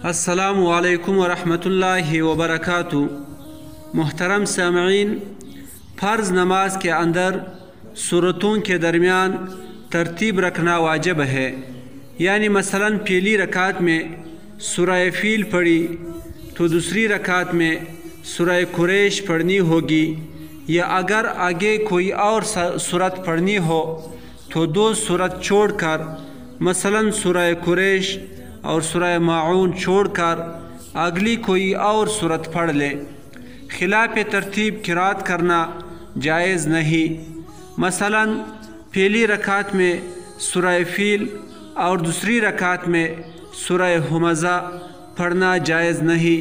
السلام علیکم ورحمۃ اللہ وبرکاتہ۔ محترم سامعین، فرض نماز کے اندر سورتوں کے درمیان ترتیب رکھنا واجب ہے، یعنی مثلاً پہلی رکعت میں سورہ فیل پڑھی تو دوسری رکعت میں سورہ قریش پڑھنی ہوگی، یا اگر آگے کوئی اور سورت پڑھنی ہو تو دو سورت چھوڑ کر مثلاً سورہ قریش اور سورہ ماعون چھوڑ کر اگلی کوئی اور سورت پڑھ لے۔ خلاف ترتیب قرات کرنا جائز نہیں۔ مثلاً پہلی رکعت میں سورہ فیل اور دوسری رکعت میں سورہ ہمزہ پڑھنا جائز نہیں،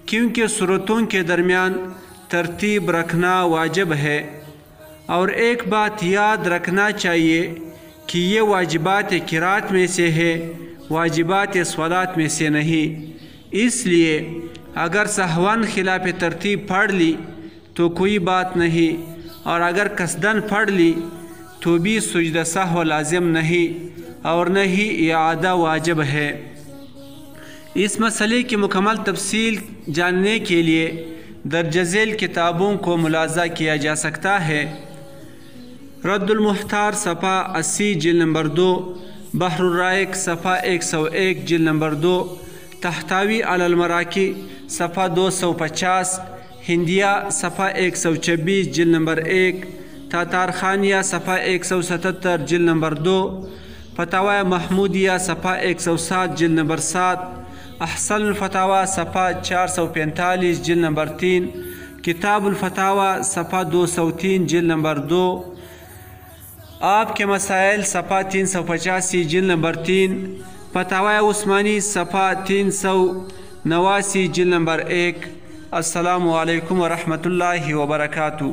کیونکہ سورتوں کے درمیان ترتیب رکھنا واجب ہے۔ اور ایک بات یاد رکھنا چاہیے کہ یہ واجبات قرات میں سے ہے، واجبات صلاۃ میں سے نہیں۔ اس لیے اگر سہواً خلاف ترتیب پڑھ لی تو کوئی بات نہیں، اور اگر قصداً پڑھ لی تو بھی سجدہ سہو لازم نہیں اور نہ ہی اعادہ واجب ہے۔ اس مسئلے کی مکمل تفصیل جاننے کے لیے درج ذیل کتابوں کو ملاحظہ کیا جا سکتا ہے۔ رد المحتار صفحہ 80 جلد نمبر 2، بحر الرائق صفحہ 101 جلد نمبر 2، تحتوی علی المراقی صفحہ 250، ہندیہ صفحہ 126 جلد نمبر 1، تاتار خانیہ صفحہ 177 جلد نمبر 2، فتاوی محمودیہ صفحہ 107 جلد نمبر 7، احسن الفتاوی صفحہ 445 جلد نمبر 3، کتاب الفتاوی صفحہ 203 جلد نمبر 2، آپ کے مسائل صفحہ 385 جلد نمبر 3، فتاوی عثمانی صفحہ 389 جلد نمبر 1۔ السلام علیکم ورحمۃ اللہ وبرکاتہ۔